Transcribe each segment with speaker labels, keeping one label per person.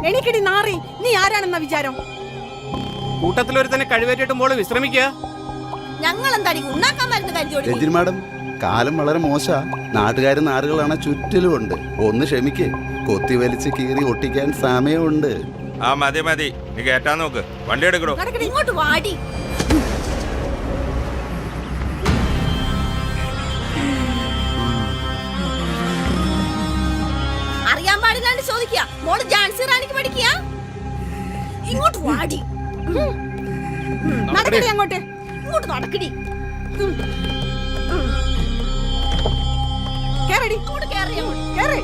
Speaker 1: എണീക്കടി നാറി, നീ ആരാണെന്ന വിചാരം?
Speaker 2: കൂട്ടത്തിലൊരു തന്നെ കഴിവേറ്റിട്ട് മോള് വിശ്രമിക്കുക.
Speaker 1: ഞങ്ങൾ എന്താടി ഉണ്ടാക്കാൻ മരുന്ന് കരുതി?
Speaker 3: രഞ്ജിനി മാഡം, കാലം വളരെ മോശ. നാട്ടുകാരും നാറുകളാണ് ചുറ്റിലും ഉണ്ട്. ഒന്ന് ക്ഷമിക്ക്, കൊത്തി വലിച്ച് കീറി ഒട്ടിക്കാൻ സമയമുണ്ട്.
Speaker 4: ആ മതി മതി, നീ കേറ്റാൻ നോക്ക്. വണ്ടി എടുക്കണോ?
Speaker 1: ഇങ്ങോട്ട് വാടി. അറിയാൻ പാടില്ലാണ്ട് ചോദിക്കുക. മോള് ജാൻസി റാണിക്ക് പഠിക്കുക. ഇങ്ങോട്ട് വാടി. നടക്കടി അങ്ങോട്ട്. ഇങ്ങോട്ട് നടക്കടി. കേറടി. ഇങ്ങോട്ട് കേറി. അങ്ങോട്ട് കേറി.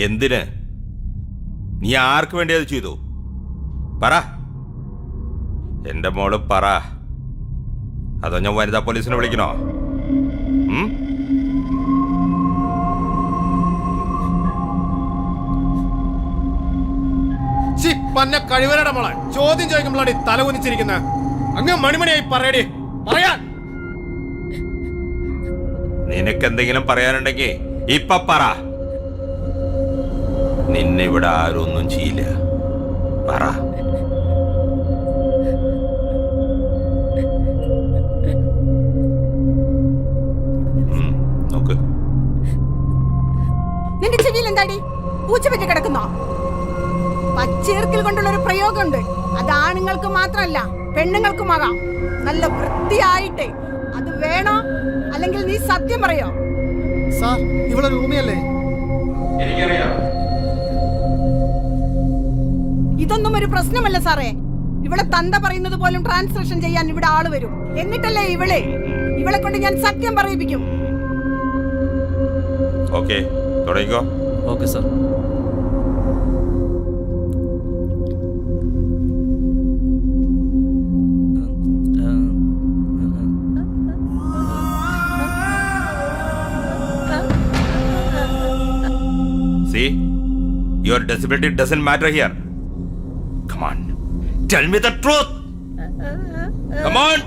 Speaker 4: എന്തിന്? നീ ആർക്ക് വേണ്ടി അത് ചെയ്തു? പറ, എന്റെ മോള് പറ. അതോ ഞാൻ വനിതാ പോലീസിനെ വിളിക്കണോ?
Speaker 2: കഴിവരുടെ മോളെ ചോദ്യം ചോദിക്കുമ്പോഴാണ് തല കുനിച്ചിരിക്കുന്ന. അങ്ങ് മണിമണിയായി പറയടി, പറയാൻ.
Speaker 4: നിനക്കെന്തെങ്കിലും പറയാനുണ്ടെങ്കിൽ ഇപ്പൊ പറ. നിന്നെ ഇവിടെ ആരും ഒന്നും ചെയ്യില്ല. പറ. നോക്ക്.
Speaker 1: നിന്റെ ചെവിയിൽ എന്താടി പൂച്ച പറ്റി കിടക്കുന്നോ? പച്ചീർക്കിൽ കൊണ്ടുള്ള ഒരു പ്രയോഗമുണ്ട്. അത് ആണുങ്ങൾക്ക് മാത്രമല്ല പെണ്ണുങ്ങൾക്കുമാകാം. നല്ല വൃത്തിയായിട്ട്. അത് വേണോ അല്ലെങ്കിൽ നീ സത്യം പറയോ?
Speaker 5: സാർ, ഇവിടെ റൂമിയല്ലേ?
Speaker 4: എനിക്കറിയാം.
Speaker 1: ഇതൊന്നും ഒരു പ്രശ്നമല്ല സാറേ. ഇവിടെ തന്ത പറയുന്നത് പോലും ട്രാൻസ്ലേഷൻ ചെയ്യാൻ ഇവിടെ ആള് വരും. എന്നിട്ടല്ലേ ഇവളെ കൊണ്ട് ഞാൻ സത്യം പറയിപ്പിക്കും.
Speaker 4: ഓക്കേ, തുടങ്ങിക്കോ.
Speaker 6: Okay sir.
Speaker 4: See, your disability doesn't matter here. Come on, tell me the truth. Come on.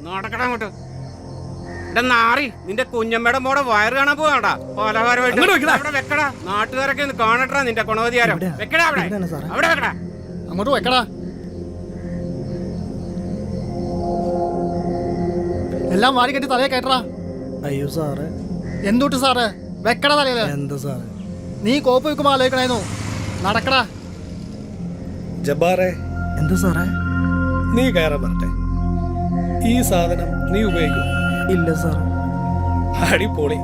Speaker 2: നടക്കടങ്ങോട്ട്. നാറി, നിന്റെ കുഞ്ഞമ്മയുടെ മോടെ വയറ് കാണാൻ പോവാണ്ടാ. പലഹാരമായിട്ട് വെക്കടാ. നാട്ടുകാരൊക്കെ ഒന്ന് കാണട്ടാ നിന്റെ ഗുണവധികാരം. വെക്കടാ അവിടെ, അവിടെ വെക്കടാ.
Speaker 5: അങ്ങോട്ട് വെക്കടാ. എല്ലാം വാരി കെട്ടി തലയെ കയറ്റടാ.
Speaker 7: അയ്യോ സാറേ.
Speaker 5: എന്തുട്ട് സാറേ? വെക്കടാ തലയില്.
Speaker 7: എന്താ സാറേ?
Speaker 5: നീ കോപ്പ് വെക്കുമ്പോ ആലോചിക്കണേന്നു. നടക്കടാ.
Speaker 7: ജബ്ബാറേ. എന്താ സാറേ?
Speaker 8: നീ കയറാൻ പറഞ്ഞെ. ഈ സാധനം നീ ഉപയോഗിക്കും?
Speaker 7: ഇല്ല സാറേ.
Speaker 8: അടിപൊളി.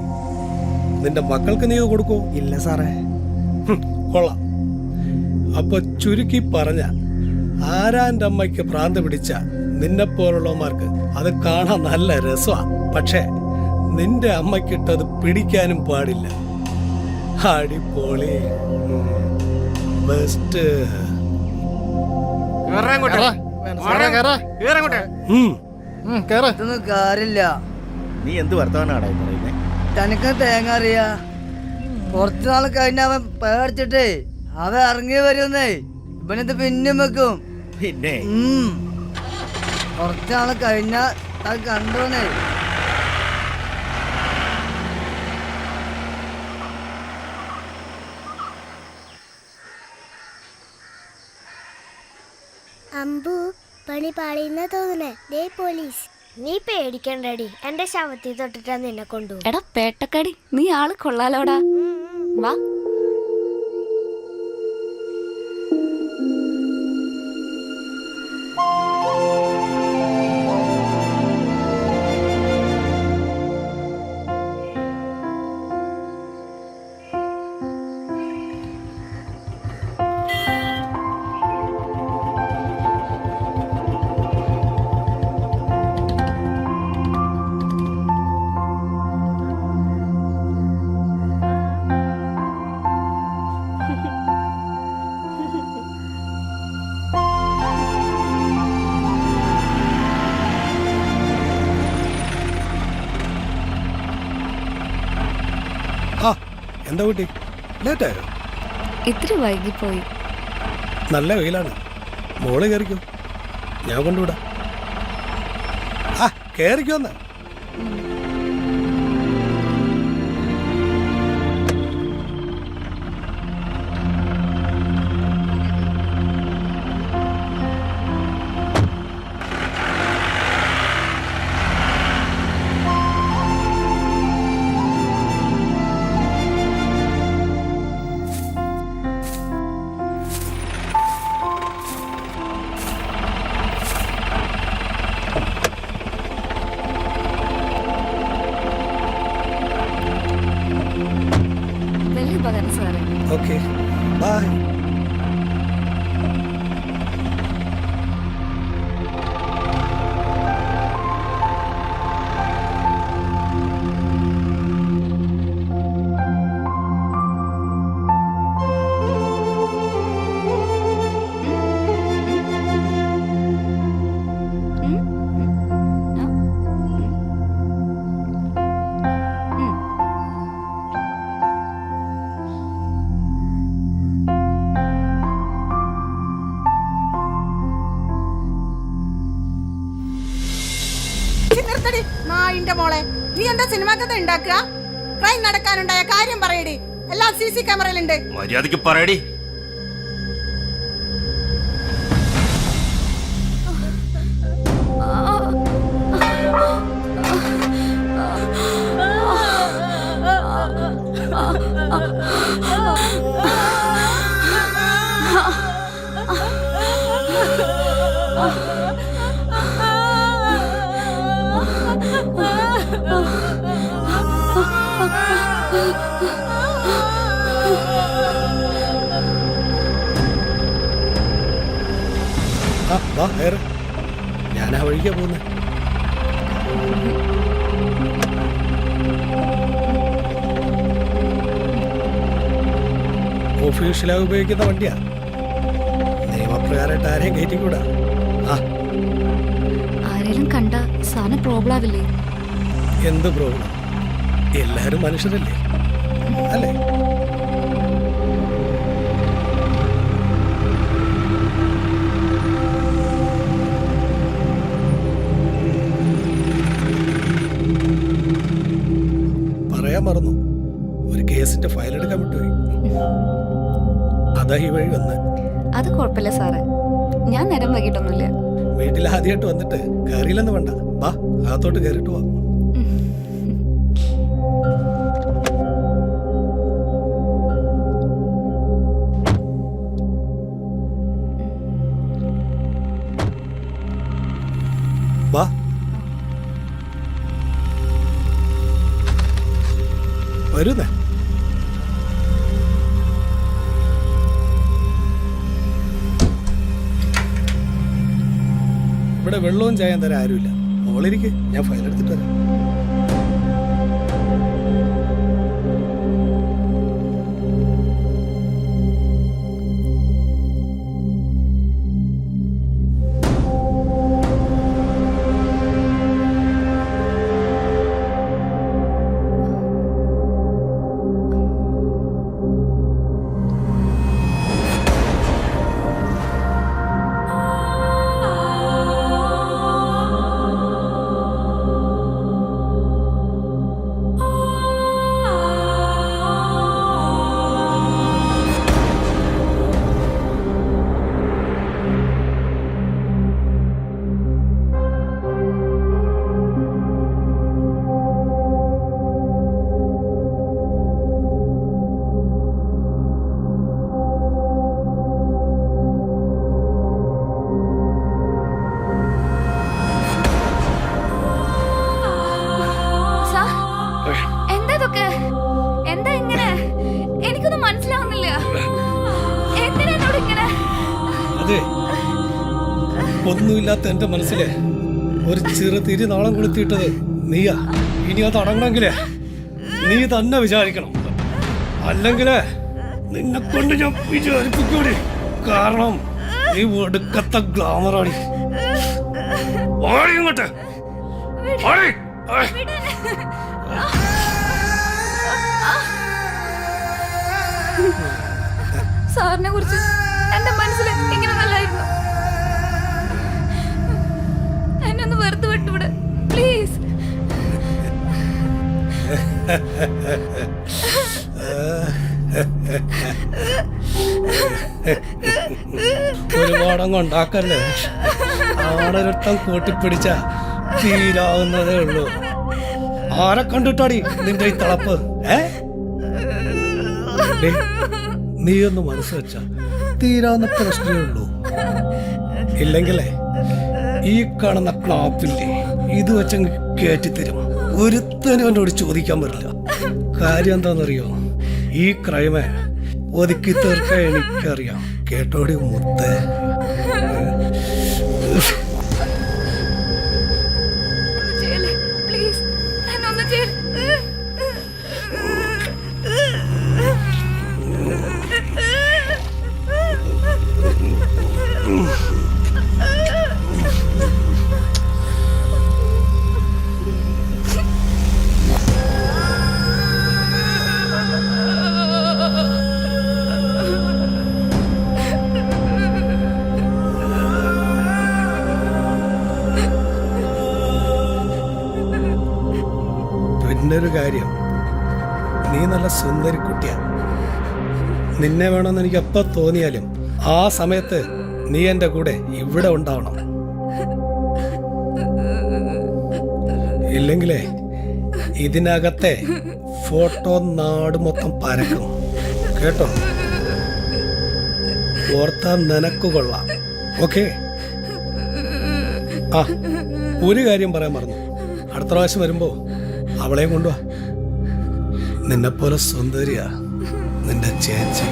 Speaker 8: നിന്റെ മക്കൾക്ക് നീ കൊടുക്കൂ?
Speaker 7: ഇല്ല സാറേ.
Speaker 8: കൊള്ളാം. അപ്പൊ ചുരുക്കി പറഞ്ഞ, ആരാന്റെ അമ്മയ്ക്ക് ഭ്രാന്ത് പിടിച്ച നിന്നെപ്പോലുള്ളവന്മാർക്ക് അത് കാണാൻ നല്ല രസമാ. പക്ഷേ നിന്റെ അമ്മയ്ക്കിട്ടത് പിടിക്കാനും പാടില്ല. അടിപൊളി. ബെസ്റ്റ്.
Speaker 5: ഇതൊന്നും
Speaker 9: കാര്യമില്ല.
Speaker 3: നീ എന്ത് വർത്തമാനാണ് പറയുന്നേ?
Speaker 9: തനിക്ക് തേങ്ങ അറിയാ. കുറച്ചു നാൾ കഴിഞ്ഞ അവൻ പേടിച്ചിട്ടേ അവൻ ഇറങ്ങി വരുന്നേ. ഇവനത് പിന്നും വെക്കും.
Speaker 3: പിന്നെ
Speaker 9: കുറച്ചാള് കഴിഞ്ഞ അത് കണ്ടോന്നേ.
Speaker 10: അമ്പു, പണി പാളിയെന്നാ തോന്നുന്നേ. ദേ പോലീസ്. നീ പേടിക്കണ്ടടി, എന്റെ ശവത്തിൽ തൊട്ടിട്ടാ നിന്നെ കൊണ്ടുപോകും.
Speaker 11: എടാ പേട്ടക്കടി, നീ ആള് കൊള്ളാലോടാ. വാ.
Speaker 8: എന്താ കുട്ടി ലേറ്റായോ?
Speaker 11: ഇത്തിരി വൈകിപ്പോയി.
Speaker 8: നല്ല വെയിലാണ്. മോള് കയറിക്കോ, ഞാൻ കൊണ്ടുവിടാം. ആ കയറിക്കോന്ന്.
Speaker 11: വലിയ ഉപകാരം സാറേ.
Speaker 8: Okay bye.
Speaker 1: നിർത്തടി നായിന്റെ മോളെ. നീ എന്താ സിനിമ കഥ ഉണ്ടാക്കുക? ക്രൈം നടക്കാനുണ്ടായ കാര്യം പറയടി. എല്ലാം CC ക്യാമറയിലുണ്ട്.
Speaker 4: മര്യാദയ്ക്ക് പറയടി.
Speaker 8: ആ വാ കയറ്, ഞാൻ ആ വഴിക്കാ പോകുന്നത്. ഒഫീഷ്യലായി ഉപയോഗിക്കുന്ന വണ്ടിയാ. നിയമപ്രകാരമായിട്ട് ആരെയും കയറ്റിക്കൂടാ. ആ
Speaker 11: ആരെങ്കിലും കണ്ട സാറിന് പ്രോബ്ലം ആവില്ലേ?
Speaker 8: എന്ത് പ്രോബ്ലം? എല്ലാരും മനുഷ്യരല്ലേ അല്ലേ? പറയാൻ മറന്നു, ഒരു കേസിന്റെ ഫയൽ എടുക്കാൻ വിട്ടുപോയി. അതാ ഈ വഴി വന്ന്.
Speaker 11: അത് കുഴപ്പമില്ല സാറേ, ഞാൻ നേരം വൈകിട്ടൊന്നുമില്ല.
Speaker 8: വീട്ടിൽ ആദ്യമായിട്ട് വന്നിട്ട് കയറിയില്ലെന്ന് വേണ്ട, വാ അകത്തോട്ട് കയറിട്ട് പോവാം. വാ. വരുന്നേ. ഇവിടെ വെള്ളവും ചായം തരാൻ ആരുമില്ല. മോളിരിക്ക്, ഞാൻ ഫയൽ എടുത്തിട്ട് വരാം. ഒന്നുമില്ലാത്ത എന്റെ മനസ്സിലെ ഒരു ചെറു തിരി നാളം കൊളുത്തിയിട്ടത് നീയാ. ഇനി അത് അടങ്ങണമെങ്കിലേ നീ തന്നെ വിചാരിക്കണം, അല്ലെങ്കിൽ നിന്നെ കൊണ്ട് ഞാൻ വിചാരിപ്പിക്കൂടി. കാരണം നീ ഒടുക്കത്തെ ഗ്ലാമറാടി. ഇങ്ങോട്ട്
Speaker 11: സാറിനെ കുറിച്ച് എന്റെ മനസ്സിൽ ഇങ്ങനെ നല്ലായിരുന്നു. എന്നെ ഒന്ന് വെറുതെ വിട്ടുവിടെ പ്ലീസ്.
Speaker 8: ഒരുപാടങ്ങ് ഉണ്ടാക്കല്ലേ. ആളൊരുത്തം കൂട്ടിപ്പിടിച്ച തീരാവുന്നതേ ഉള്ളൂ. ആരെ കണ്ടിട്ടാടി നിന്റെ ഈ തളപ്പ്? നീ ഒന്ന് മനസ്സ് വെച്ച തീരാവുന്ന പ്രശ്നമേ ഉള്ളൂ. ഇല്ലെങ്കിലേ ഈ കാണുന്ന ക്ലാപ്പില്ലേ ഇത് വെച്ചങ്ങ് കയറ്റിത്തരും. ഒരുത്തനും എന്നോട് ചോദിക്കാൻ പറ്റില്ല. കാര്യം എന്താണെന്നറിയോ? ഈ ക്രൈമെ ഒതുക്കി തീർക്കാൻ എനിക്കറിയാം. കേട്ടോടി മുത്തേ.
Speaker 11: പ്ലീസ് എന്നൊന്ന് ചെയ്യ്.
Speaker 8: പിന്നൊരു കാര്യം, നീ നല്ല സുന്ദരി കുട്ടിയാ. നിന്നെ വേണമെന്ന് എനിക്ക് എപ്പോ തോന്നിയാലും ആ സമയത്ത് നീ എൻ്റെ കൂടെ ഇവിടെ ഉണ്ടാവണം. ഇല്ലെങ്കിലേ ഇതിനകത്തെ ഫോട്ടോ നാട് മൊത്തം പരക്കും. കേട്ടോ? ഓർത്താ നിനക്ക് കൊള്ളാം. ഓക്കെ? ആ, ഒരു കാര്യം പറയാൻ മറന്നു. അടുത്ത പ്രാവശ്യം വരുമ്പോ അവളെയും കൊണ്ടുവാ. നിന്നെപ്പോലെ സുന്ദരിയാ നിന്റെ ചേച്ചി.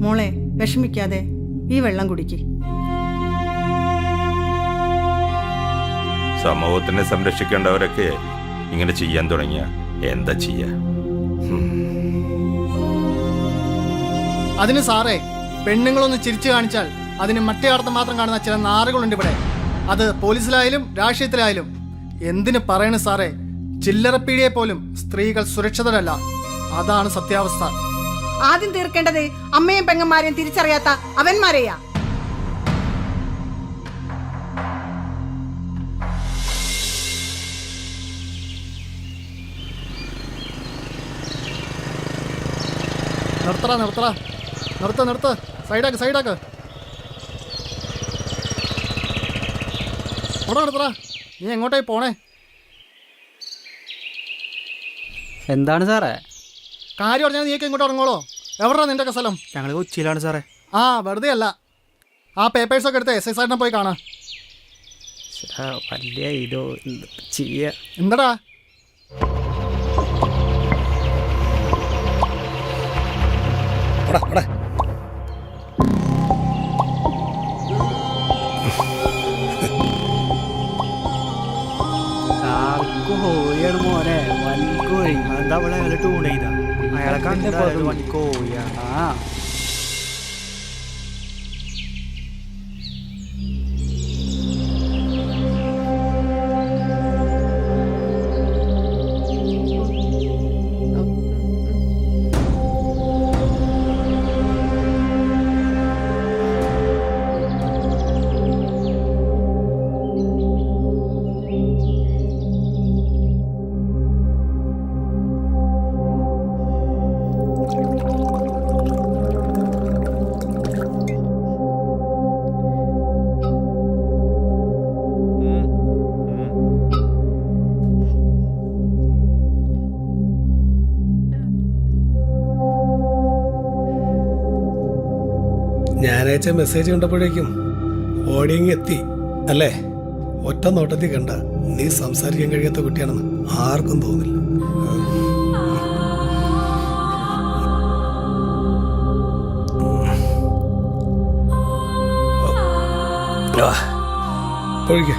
Speaker 1: മോളെ വിഷമിക്കാതെ ഈ വെള്ളം കുടിക്ക്.
Speaker 4: സമൂഹത്തിനെ സംരക്ഷിക്കേണ്ടവരൊക്കെ ഇങ്ങനെ ചെയ്യാൻ തുടങ്ങിയ എന്താ ചെയ്യാ?
Speaker 5: അതിന് സാറേ, പെണ്ണുങ്ങളൊന്ന് ചിരിച്ചു കാണിച്ചാൽ അതിന് മറ്റേ അർത്ഥം മാത്രം കാണുന്ന ചില നാറുകളുണ്ട് ഇവിടെ. അത് പോലീസിലായാലും രാഷ്ട്രീയത്തിലായാലും. എന്തിനു പറയണ സാറേ, ചില്ലറപ്പീടിയെ പോലും സ്ത്രീകൾ സുരക്ഷിതരല്ല. അതാണ് സത്യാവസ്ഥ.
Speaker 1: ആദ്യം തീർക്കേണ്ടത് അമ്മയും പെങ്ങന്മാരെയും തിരിച്ചറിയാത്ത അവന്മാരെയാ.
Speaker 5: നിർത്തടാ നിർത്തടാ, നിർത്ത് സൈഡാക്ക് സൈഡാക്ക്. നിർത്തടാ, നീ എങ്ങോട്ടായി പോണേ?
Speaker 7: എന്താണ് സാറേ?
Speaker 5: കാര്യം പറഞ്ഞാൽ നീയൊക്കെ ഇങ്ങോട്ട് ഇറങ്ങോളോ? എവിടെയാണ് നിന്റെ സ്ഥലം?
Speaker 7: ഞങ്ങൾ കൊച്ചിയിലാണ് സാറേ.
Speaker 5: ആ, വെറുതെ അല്ല. ആ പേപ്പേഴ്സൊക്കെ എടുത്ത് എസ് ഐ സാറിനെ പോയി കാണാം.
Speaker 7: വലിയ ഇതോ ചെയ്യ.
Speaker 5: എന്താടാ?
Speaker 7: കോഴിയാണ് മോനെ, വൻകോഴി. എന്താ അവിടെ അയാൾ ടൂൺ ചെയ്ത അയാളെ കണ്ടപ്പോ വൻകോഴിയാണ്. ആ
Speaker 8: ഞാനയച്ച മെസ്സേജ് കണ്ടപ്പോഴേക്കും ഓടിയെങ്കിൽ എത്തി അല്ലേ? ഒറ്റ നോട്ടത്തിൽ കണ്ട നീ സംസാരിക്കാൻ കഴിയാത്ത കുട്ടിയാണെന്ന് ആർക്കും തോന്നില്ല. ഒഴിക്കേ.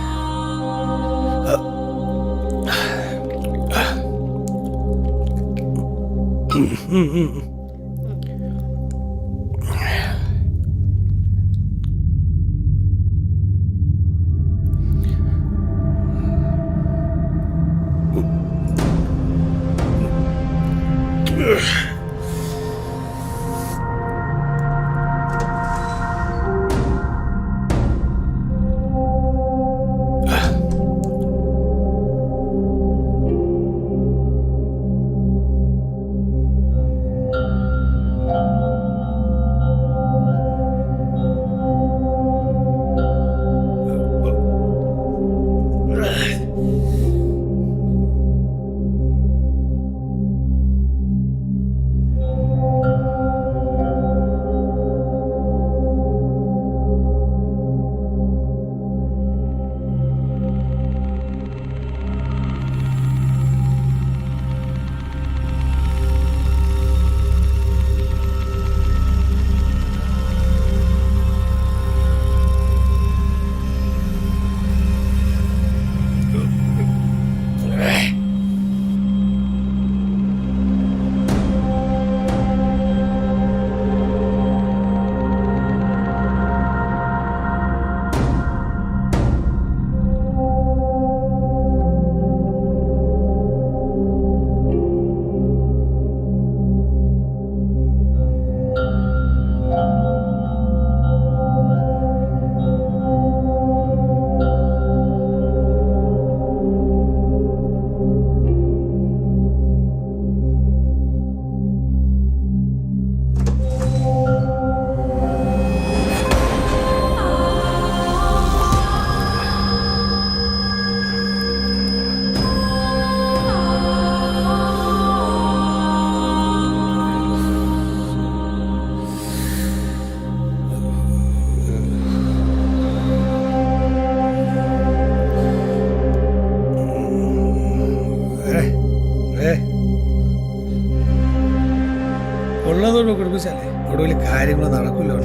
Speaker 8: ഉള്ളതോടെ കുടിപ്പിച്ചാലേ ഒടുവിൽ കാര്യങ്ങൾ നടക്കില്ലോ.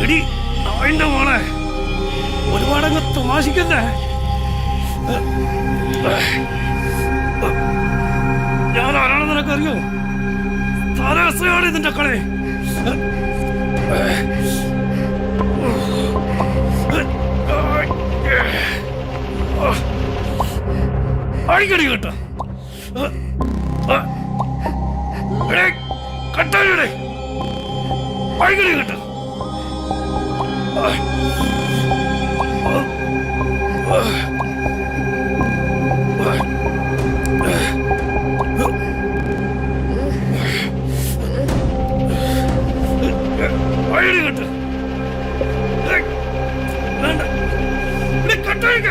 Speaker 8: എടി നായിന്റെ മോളെ ഒരുപാടങ്ങ് തമാശിക്കല്ലേ. ഞാൻ ആരാണെന്ന് നിനക്കറിയോ? തലസയാണ് ഇതിന്റെ കളി. അടിക്കടി കേട്ടോ കട്ടാടെ അടിക്കടി കേട്ടോ. അടി കേട്ടോ വേണ്ട കട്ടായിക്ക.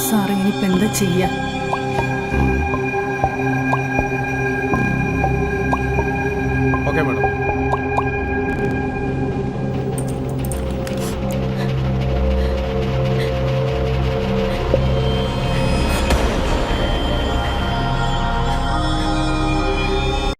Speaker 1: സാറേ ഇനിയിപ്പോ എന്താ ചെയ്യാ?
Speaker 8: Okay madam.